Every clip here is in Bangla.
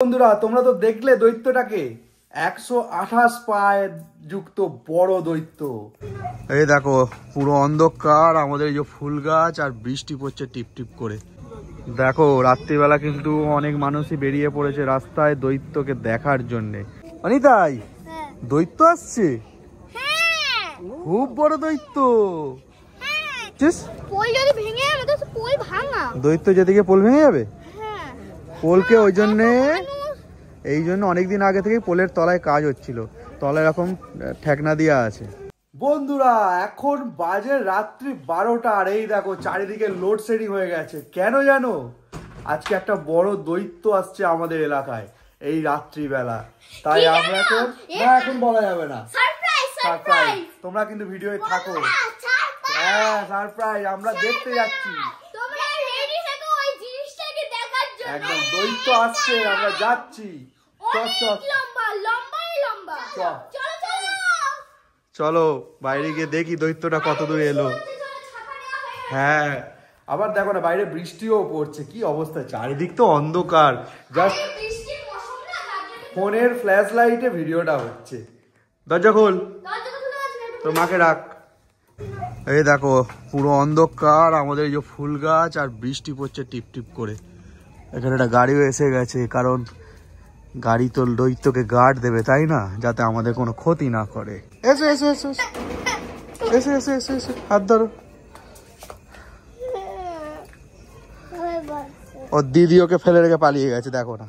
বন্ধুরা তোমরা তো দেখলে দৈত্যটাকে 128 পায়ে যুক্ত বড় দৈত্য। এই দেখো পুরো অন্ধকার, আমাদের এই যে ফুল গাছ আর বৃষ্টি পড়ছে টিপ টিপ করে। দেখো রাত্রিবেলা কিন্তু অনেক মানুষই বেরিয়ে পড়েছে রাস্তায় দৈত্যকে দেখার জন্য। অনিতাই দৈত্য আসছে, খুব বড় দৈত্য। দৈত্য যেদিকে পোল ভেঙে যাবে, পোলকে ওই জন্য এই জন্য অনেকদিন আগে থেকে পোলের তলায় কাজ হচ্ছিল, তলায় এরকম ঠেকনা দেওয়া আছে। বন্ধুরা এখন বাজে রাত্রি 12টা আর এই দেখো চারিদিকে লোডশেডিং হয়ে গেছে। কেন জানো? আজকে একটা বড় দৈত্য আসছে আমাদের এলাকায় এই রাত্রিবেলা, তাই আমরা এখন বলা যাবে না। সারপ্রাইজ, তোমরা কিন্তু ভিডিওতে থাকো। হ্যাঁ সারপ্রাইজ, আমরা দেখতে যাচ্ছি একদম দৈত্য আসছে, আমরা যাচ্ছি। চলো বাইরে গিয়ে দেখি দৈত্যটা কত দূর এলো। হ্যাঁ আবার দেখো না বাইরে বৃষ্টিও পড়ছে, কি অবস্থা, চারিদিক তো অন্ধকার, জাস্ট ফোনের ফ্ল্যাশ লাইটে ভিডিওটা হচ্ছে। দরজা খোল, তোর মাকে রাখ। এই দেখো পুরো অন্ধকার, আমাদের এই যে ফুল গাছ আর বৃষ্টি পড়ছে টিপ টিপ করে। এখানে একটা গাড়িও এসে গেছে, কারণ গাড়ি তো দৈত্যকে গার্ড দেবে তাই না, যাতে আমাদের কোনো ক্ষতি না করে। এসো এসো এসো এসো এসো এসো এসো, হাত ধরো। ওর দিদি ওকে ফেলে রেখে পালিয়ে গেছে, দেখো না।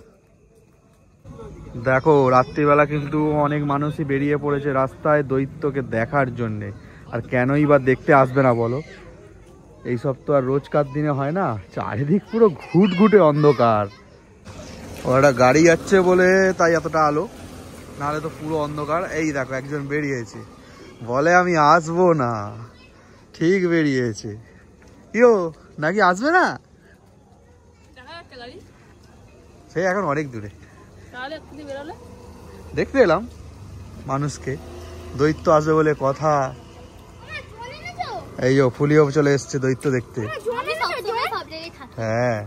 দেখো রাত্রিবেলা কিন্তু অনেক মানুষই বেরিয়ে পড়েছে রাস্তায় দৈত্যকে দেখার জন্যে। আর কেনই বা দেখতে আসবে না বলো, এইসব তো আর রোজকার দিনে হয় না। চারিদিক পুরো ঘুটঘুটে অন্ধকার, ওটা গাড়ি যাচ্ছে বলে তাই এতটা আলো, নাহলে তো পুরো অন্ধকার। এই দেখো একজন বেরিয়েছে, বলে আমি আসবো না, ঠিক বেরিয়েছে। কিও নাকি আসবে না, সে এখন অনেক দূরে। দেখতে এলাম মানুষকে, দৈত্য আসবে বলে কথা। এই যে ফুলিও চলে এসছে দৈত্য দেখতে। হ্যাঁ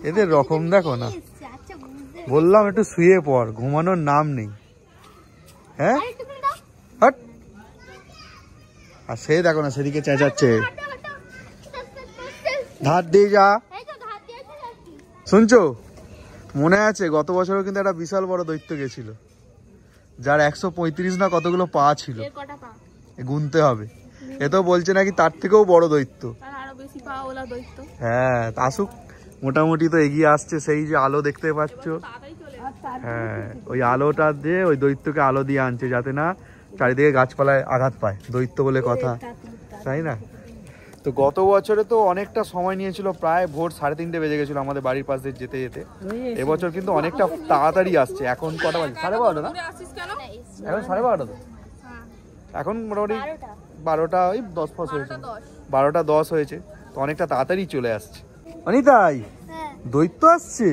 এদের রকম দেখো না, বললাম একটু শুয়ে পড়, ঘুমানোর নাম নেই। হ্যাঁ হট, আর সে দেখো না সেদিকে চেঁচাচ্ছে, ধার দিয়ে যা। শুনছো, মনে আছে গত বছরও কিন্তু একটা বিশাল বড় দৈত্য গেছিল, যার 135 না কতগুলো পা ছিল, গুনতে হবে। এ তো বলছে নাকি তার থেকেও বড় দৈত্য। হ্যাঁ আসুক, মোটামুটি তো এগিয়ে আসছে। সেই যে আলো দেখতে পাচ্ছ, হ্যাঁ ওই আলোটা দিয়ে ওই দৈত্যকে আলো দিয়ে আনছে, যাতে না চারিদিকে গাছপালায় আঘাত পায়, দৈত্য বলে কথা, তাই না? তো গত বছরে তো অনেকটা সময় নিয়েছিল, প্রায় ভোর 3:30 বেজে গেছিল আমাদের বাড়ির পাশ দিয়ে যেতে যেতে। এবছর কিন্তু অনেকটা তাড়াতাড়ি আসছে। এখন কটা বাজে? 12:30 না? এখন 12:30 তো, এখন মোটামুটি 12টা ওই 10 হয়েছে, 12:10 হয়েছে, তো অনেকটা তাড়াতাড়ি চলে আসছে। অনিতাই দৈত্য আসছে,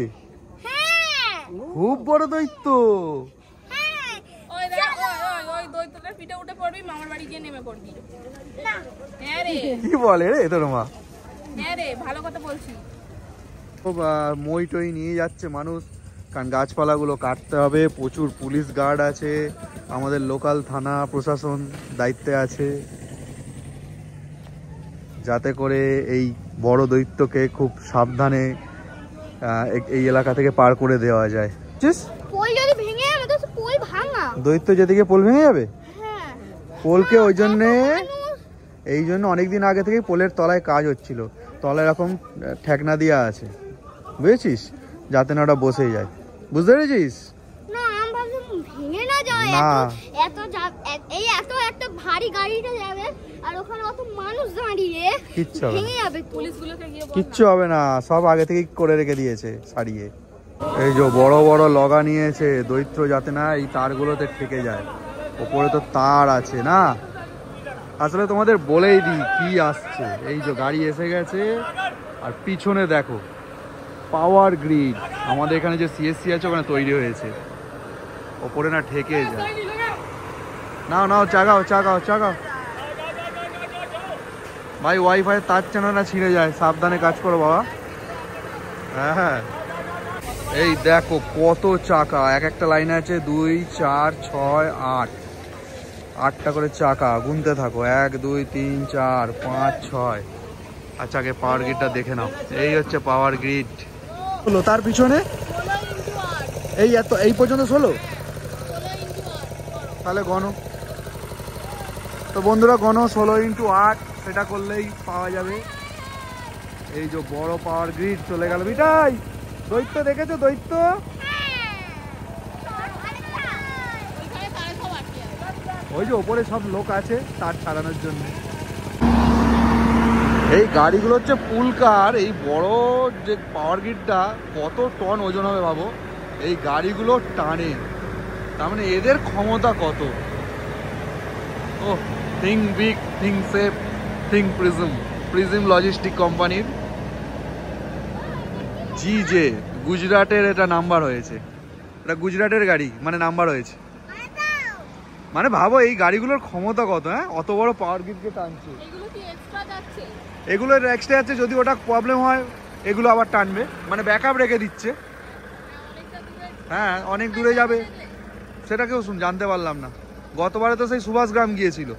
খুব বড় দৈত্য। কি বলে রে তোর মা? ভালো কথা বলছি। মই টই নিয়ে যাচ্ছে মানুষ, কারণ গাছপালাগুলো কাটতে হবে। প্রচুর পুলিশ গার্ড আছে, আমাদের লোকাল থানা প্রশাসন দায়িত্বে আছে, যাতে করে এই বড় দৈত্যকে খুব সাবধানে এই এলাকা থেকে পার করে দেওয়া যায়। দৈত্য যেদিকে পোল ভেঙে যাবে, পোলকে ওই জন্য এই জন্য অনেকদিন আগে থেকে পোলের তলায় কাজ হচ্ছিল, তলায় এরকম ঠেকনা দেওয়া আছে, বুঝেছিস, যাতে না ওটা বসে যায়। বুঝতে পেরেছিস? কিচ্ছু হবে না, সব আগে থেকে করে রেখে দিয়েছে সারিয়ে। এই যে বড় বড় লগা নিয়েছে দৈত্য, যাতে না এই তারগুলোতে ঠেকে যায়। ওপরে তো তার আছে না। আসলে তোমাদের বলেই দিই কি আসছে। এই যে গাড়ি এসে গেছে, আর পিছনে দেখো পাওয়ার গ্রিড, আমাদের এখানে যে সিএসসি আছে ওখানে তৈরি হয়েছে, ওপরে না ঠেকে যায়। নাও নাও চাগাও চাগাও চাগাও। ভাই ওয়াইফাই তার চানা ছিঁড়ে যায়, সাবধানে কাজ করো বাবা। হ্যাঁ এই দেখো কত চাকা, এক একটা লাইনে আছে 2 4 6 8, 8টা করে চাকা, গুনতে থাকো 1 2 3 4 5 6। আচ্ছা আগে পাওয়ার গ্রিডটা দেখে নাও, এই হচ্ছে পাওয়ার গ্রিড। হলো তার পিছনে এই এত এই পর্যন্ত 16, তাহলে গণ তো বন্ধুরা, গণ 16x8, সেটা করলেই পাওয়া যাবে। এই যে বড় পাওয়ার গ্রিড চলে গেল। বিটাই দৈত্য দেখেছো? দৈত্য ওই যে ওপরে সব লোক আছে তার ছাড়ানোর জন্য। এই গাড়িগুলো হচ্ছে পুলকার। এই বড় যে পাওয়ার গ্রিডটা কত টন ওজন হবে ভাবো, এই গাড়িগুলো টানে, তার মানে এদের ক্ষমতা কত। ও think big, think safe, think Prism. Prism logistics কোম্পানির জিজে, গুজরাটের এটা নাম্বার হয়েছে। এটা গুজরাটের গাড়ি, মানে নাম্বার হয়েছে। মানে ভাবো এই গাড়িগুলোর ক্ষমতা কত। হ্যাঁ, অত বড় পাওয়ার গ্রিডকে টানছে। এগুলো এক্সট্রা যাচ্ছে, যদি ওটা প্রবলেম হয় এগুলো আবার টানবে, মানে ব্যাকআপ রেখে দিচ্ছে। হ্যাঁ অনেক দূরে যাবে, সেটা কেউ জানতে পারলাম না। গতবারে তো সেই সুভাষগ্রাম গিয়েছিল।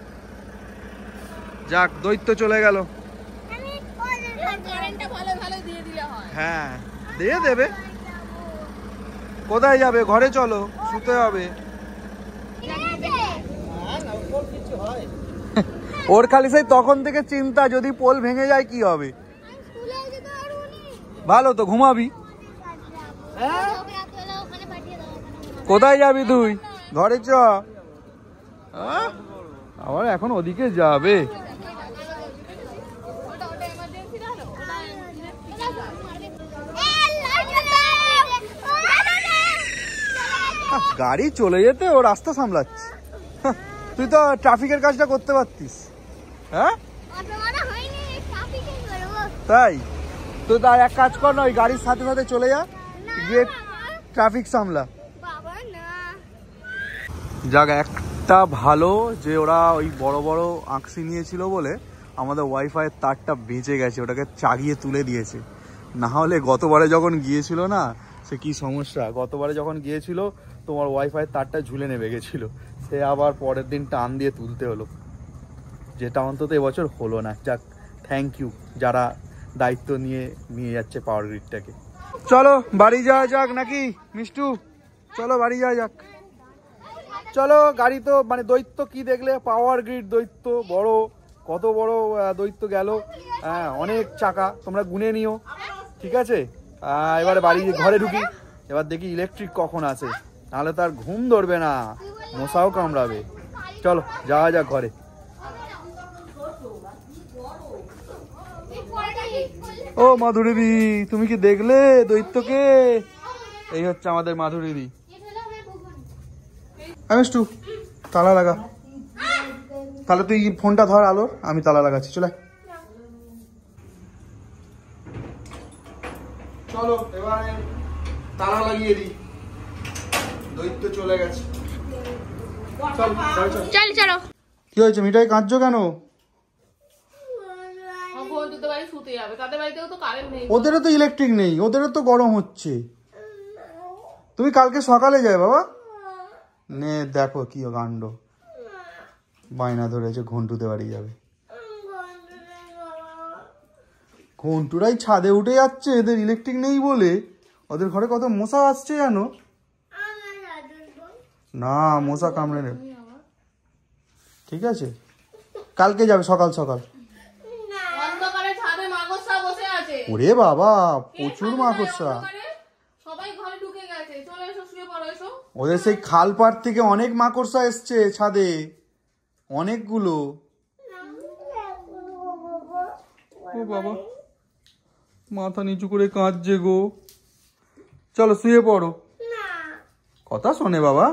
যাক, দৈত্য চলে গেল। হ্যাঁ দিয়ে দেবে। কোথায় যাবে? ঘরে চলো, শুতে হবে। ওর খালি সেই তখন থেকে চিন্তা, যদি পোল ভেঙে যায় কি হবে। ভালো তো, ঘুমাবি। কোথায় যাবি তুই? ঘরে চ। আবার এখন ওদিকে যাবে। গাড়ি চলে যেতে ও রাস্তা সামলাচ্ছে। তুই তো ট্রাফিকের কাজটা করতে পারতিস। হ্যাঁ তাই তো, তার এক কাজ কর না, ওই গাড়ির সাথে সাথে চলে যা, গিয়ে ট্রাফিক সামলা। যাক, একটা ভালো যে ওরা ওই বড় বড় আঁকসি নিয়েছিল বলে আমাদের ওয়াইফাইয়ের তারটা বেঁচে গেছে, ওটাকে চাগিয়ে তুলে দিয়েছে। না হলে গতবারে যখন গিয়েছিল না, সে কি সমস্যা। গতবারে যখন গিয়েছিল তোমার ওয়াইফাইয়ের তারটা ঝুলে নেমে গেছিল, সে আবার পরের দিন টান দিয়ে তুলতে হলো, যেটা অন্তত এবছর হলো না। যাক, থ্যাংক ইউ যারা দায়িত্ব নিয়ে নিয়ে যাচ্ছে পাওয়ার গ্রিডটাকে। চলো বাড়ি যাওয়া যাক নাকি মিষ্টু? চলো বাড়ি যাওয়া যাক। চলো, গাড়ি তো মানে দৈত্য কি দেখলে, পাওয়ার গ্রিড দৈত্য বড়, কত বড় দৈত্য গেল। হ্যাঁ অনেক চাকা, তোমরা গুনে নিও, ঠিক আছে? এবারে বাড়ি ঘরে ঢুকি, এবার দেখি ইলেকট্রিক কখন আসে, নাহলে তার ঘুম ধরবে না, মশাও কামড়াবে। চলো যাওয়া যাক ঘরে। ও মাধুরীদি, তুমি কি দেখলে দৈত্যকে? এই হচ্ছে আমাদের মাধুরীদি। মিষ্টু তালা লাগা, তাহলে তুই ফোনটা ধর আলোর, আমি তালা লাগাচ্ছি। চলে চলো এবারে তালা লাগিয়ে দিই, দৈত্য চলে গেছে। চল চলো। কি হয়েছে মিঠাই, কাঁদছো কেন? ওদেরও তো ইলেকট্রিক নেই, ওদেরও তো গরম হচ্ছে। তুমি কালকে সকালে যাবে বাবা। নে দেখো কি কাণ্ড, বায়না ধরেছে ঘন্টুতে বাড়ি যাবে। ঘন্টুরাই ছাদে উঠে যাচ্ছে, এদের ইলেকট্রিক নেই বলে। ওদের ঘরে কত মশা আসছে জানো? না মশা কামড়ে নেবে, ঠিক আছে? কালকে যাবে সকাল সকাল। ওরে বাবা, প্রচুর মাকড়সা। ওদের সেই খাল পাড় থেকে অনেক মাকড়সা এসছে ছাদে, অনেকগুলো। ও বাবা, মাথা নিচু করে কাঁদছে গো। চলো শুয়ে পড়ো। কথা শোনে বাবা।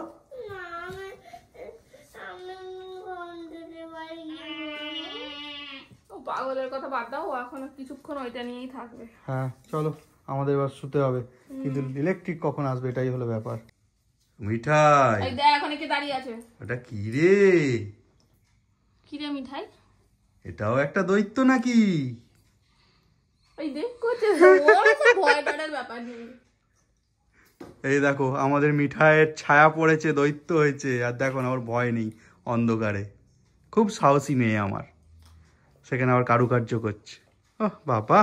পাগলের কথা বাদ দাও, এখন কিছুক্ষণ ওইটা নিয়েই থাকবে। হ্যাঁ চলো, আমাদের এবার শুতে হবে, কিন্তু ইলেকট্রিক কখন আসবে এটাই হলো ব্যাপার। মিঠাই, এই দেখ এখন একে দাঁড়িয়ে আছে। এটা কি রে? কি রে মিঠাই? এটাও একটা দৈত্য নাকি? এই দেখ করছে ভয় ডরার ব্যাপার নেই। এই দেখো আমাদের মিঠাইয়ের ছায়া পড়েছে, দৈত্য হয়েছে। আর দেখো না, ওর ভয় নেই অন্ধকারে। খুব সাহসী মেয়ে আমার। সেখানে আবার কারুকার্য করছে। ওহ বাবা,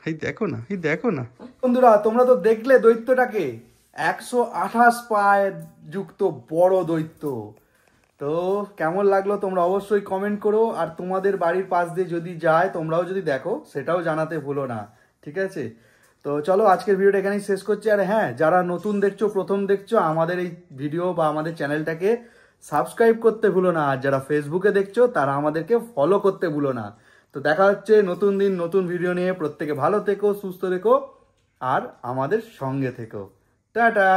এই দেখো না, এই দেখো না। বন্ধুরা তোমরা তো দেখলে দৈত্যটাকে, 128 পায়ে যুক্ত বড় দৈত্য। তো কেমন লাগলো তোমরা অবশ্যই কমেন্ট করো। আর তোমাদের বাড়ির পাশ দিয়ে যদি যায়, তোমরাও যদি দেখো, সেটাও জানাতে ভুলো না, ঠিক আছে? তো চলো আজকের ভিডিওটা এখানেই শেষ করছি। আর হ্যাঁ, যারা নতুন দেখছো, প্রথম দেখছো, আমাদের এই ভিডিও বা আমাদের চ্যানেলটাকে সাবস্ক্রাইব করতে ভুলো না। আর যারা ফেসবুকে দেখছো, তারা আমাদেরকে ফলো করতে ভুলো না। তো দেখা হচ্ছে নতুন দিন নতুন ভিডিও নিয়ে। প্রত্যেকে ভালো থেকো, সুস্থ থেকো, আর আমাদের সঙ্গে থেকো। টাটা।